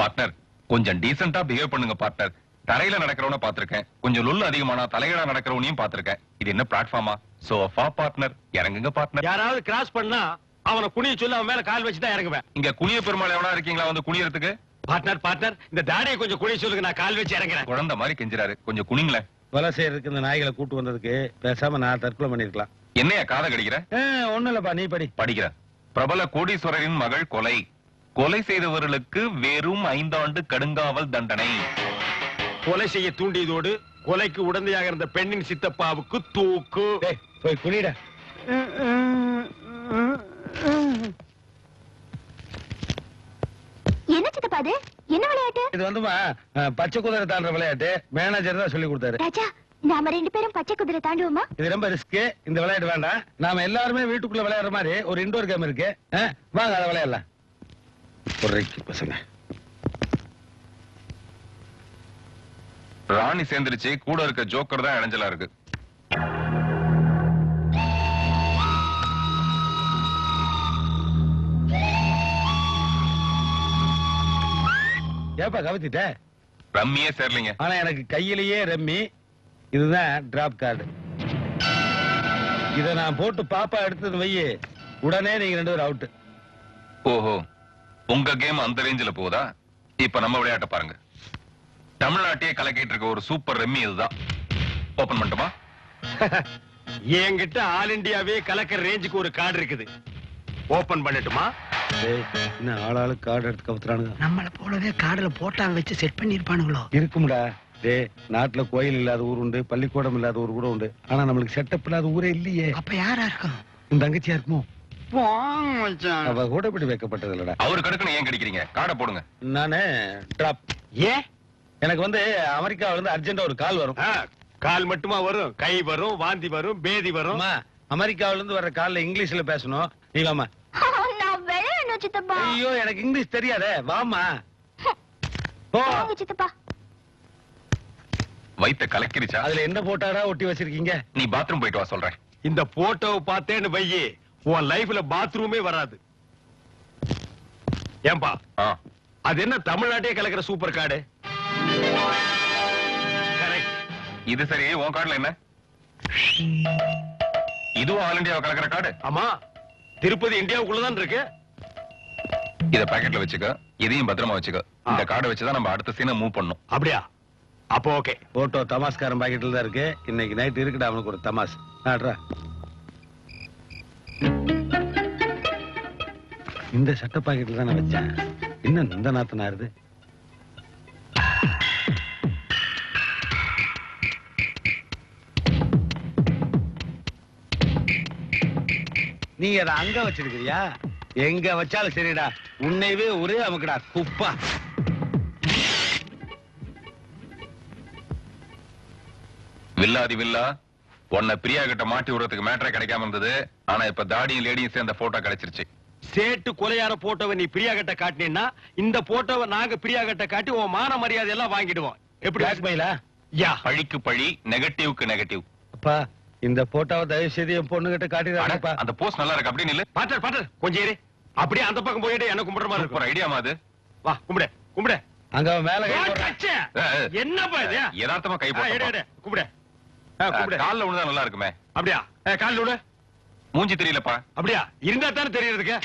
Partner கொஞ்சம் டீசென்ட்டா behave பண்ணுங்க partner. தரையில நடக்கிறவன பாத்திருக்கேன், கொஞ்சம் லொல்லு அதிகமானா தலைகீழா நடக்கிறவனையும் பாத்திருக்கேன். இது என்ன பிளாட்ஃபார்மா? சோஃபா பார்ட்னர், இறங்குங்க பார்ட்னர். யாராவது கிராஸ் பண்ணா அவனை குனிய சொல்லி அவன் மேல கால் வச்சுதான் இறங்குவேன். இங்க குனிய பெருமாள் எவனா இருக்கீங்களா வந்து குனியறதுக்கு? பார்ட்னர் இந்த தாடியை கொஞ்சம் குனிய சொல்லுங்க, நான் கால் வச்சு இறங்குறேன். குழந்தை மாதிரி கெஞ்சுறாரு, கொஞ்சம் குனிங்களேன். கொலை செய்யறதுக்கு இந்த நாய்களை கூட்டு வந்ததுக்கு பேசாம நான் தற்கொலை பண்ணிருக்கலாம். என்னையா காதை கடிக்கிற? ஒண்ணு இல்லப்பா, நீ படிக்கிற. பிரபல கோடீஸ்வரரின் மகள் கொலை. கொலை செய்தவர்களுக்கு வெறும் 5 ஆண்டு கடுங்காவல் தண்டனை. கொலை செய்ய தூண்டியதோடு கொலைக்கு உடந்தையாக இருந்த பெண்ணின் சித்தப்பாவுக்கு தூக்கு. போய் குனிட. என்ன சித்தப்பா அது? என்ன விளையாட்டு இது? வந்துமா பச்சை குதிரை தாண்டுற விளையாட்டு. மேனேஜர் தான் சொல்லி கொடுத்தாரு. ராஜா, நாம 2 பேரும் பச்சை குதிரை தாண்டுவோமா? இது ரொம்ப ரிஸ்க். இந்த விளையாட்டு வேண்டாம். நாம எல்லாருமே வீட்டுக்குள்ள விளையாடுற மாதிரி ஒரு இன்டோர் கேம் இருக்கு. வாங்க அதை விளையாடலாம். பசங்க ராணி சேர்ந்துருச்சு, கூட இருக்க ஜோக்கர் தான் இடைஞ்சலா இருக்கு. ஏப்பா கவத்திட்ட? ரம்மியே சேரலீங்க. ஆனா எனக்கு கையிலேயே ரம்மி. இதுதான் டிராப் கார்டு. இத நான் போட்டு பாப்பா எடுத்தது வையே, உடனே நீங்க 2 பேரும் அவுட். ஓஹோ, உங்க கேம் அந்த ரேஞ்சில போதா? இப்ப நம்ம விளையாட்ட பாருங்க. தமிழ்நாட்டையே கலக்கிட்டு இருக்க ஒரு சூப்பர் ரம்மி இதுதான். ஓபன் பண்ணட்டுமா? என்கிட்ட ஆல் இந்தியாவே கலக்கிற ரேஞ்சுக்கு ஒரு கார்டு இருக்குது. ஓபன் பண்ணட்டுமா? என்ன ஆளாளு கார்டு எடுத்து கவுத்துறானுங்க. நம்மள போலவே கார்டுல போட்டா வச்சு செட் பண்ணி இருப்பானுங்களோ? இருக்கும்டா. நாட்டுல கோயில் இல்லாத ஊர் உண்டு, பள்ளிக்கூடம் இல்லாத ஊர் கூட உண்டு. ஆனா நம்மளுக்கு செட்டப் இல்லாத ஊரே இல்லையே. அப்ப யாரா இருக்கும்? உன் தங்கச்சியா இருக்குமோ? அவ கூட இப்படி வைக்கப்பட்டது இல்லடா. அவரு கடுக்கணும் ஏன் கிடைக்கிறீங்க? கார்டை போடுங்க. நானு டிராப். ஏன்? எனக்கு அமெரிக்காவில இருந்து அர்ஜென்டா ஒரு கால் வரும். கால் மட்டுமா வரும்? கை வரும், வாந்தி வரும், பேதி வரும். அமெரிக்காவில இருந்து வர்ற கால்ல இங்கிலீஷ்ல பேசணும். நீ வாமா. நான் விளையாடணும் சித்தப்பா. ஐயோ, எனக்கு இங்கிலீஷ் தெரியாதே. வாமா. சித்தப்பா வைத்த கலக்கிருச்சா? அதுல என்ன போட்டாடா ஒட்டி வச்சிருக்கீங்க? நீ பாத்ரூம் போயிட்டு வா சொல்றேன். இந்த போட்டோவை பார்த்தேன்னு வையே, உன் லைஃப்ல பாத்ரூமே வராது. ஏன்பா, அது என்ன தமிழ்நாட்டையே கலக்கிற சூப்பர் கார்டு? இது சரி, உன் கார்டுல என்ன? இதுவும் ஆல் இந்தியாவை கலக்கிற கார்டு? ஆமா, திருப்பதி இந்தியாவுக்குள்ளதான் இருக்கு. இத பாக்கெட்ல வச்சுக்க, இதையும் பத்திரமா வச்சுக்க. இந்த கார்டை வச்சுதான் நம்ம அடுத்த சீனை மூவ் பண்ணணும். அப்படியா? அப்போ ஓகே. போட்டோ தமாஸ்காரன் பாக்கெட்ல தான் இருக்கு. இன்னைக்கு நைட் இருக்குடா அவனுக்கு ஒரு தமாஸ். இந்த சட்ட பாக்கெட்ல தான் நான் வச்சேன். என்ன இந்த நாத்தனா இருது? நீ அதை அங்க வச்சிருக்கிறியா? எங்க வச்சாலும் சரிடா. உன்னைவே ஒரே அமுக்கடா குப்பா. வில்லாதி வில்லா, உன்னை பிரியா கிட்ட மாட்டி விடுறதுக்கு மேட்டரே கிடைக்காம இருந்தது. ஆனா இப்ப தாடியும் லேடியும் சேர்ந்த போட்டோ கிடைச்சிருச்சு. சேட்டு கொலையார போட்டோவை நீ பிரியா கிட்ட காட்டினீன்னா, இந்த போட்டோவை நாங்க பிரியா கிட்ட காட்டி உன் மான மரியாதை எல்லாம் வாங்கிடுவோம். எப்படி? யா, பழிக்கு பழி, நெகட்டிவ்க்கு நெகட்டிவ். அப்பா, இந்த போட்டோவை தயவு செய்து என் பொண்ணு கிட்ட காட்டிடாதப்பா. அந்த போஸ்ட் நல்லா இருக்கு. அப்படி நில்லு. பாட்டர் கொஞ்சம் இரு. அப்படியே அந்த பக்கம் போயிட்டு என்ன கும்பிடுற மாதிரி ஒரு ஐடியாமா அது? வா, கும்பிடு. அங்க மேல என்னப்பா இது? யதார்த்தமா கை போடு. கும்பிடு. கால்ல விழுந்தா நல்லா இருக்குமே. அப்படியா? கால்ல விடு. மூஞ்சி தெரியலப்பா. அப்படியா? இருந்தா தானே தெரியறதுக்கு.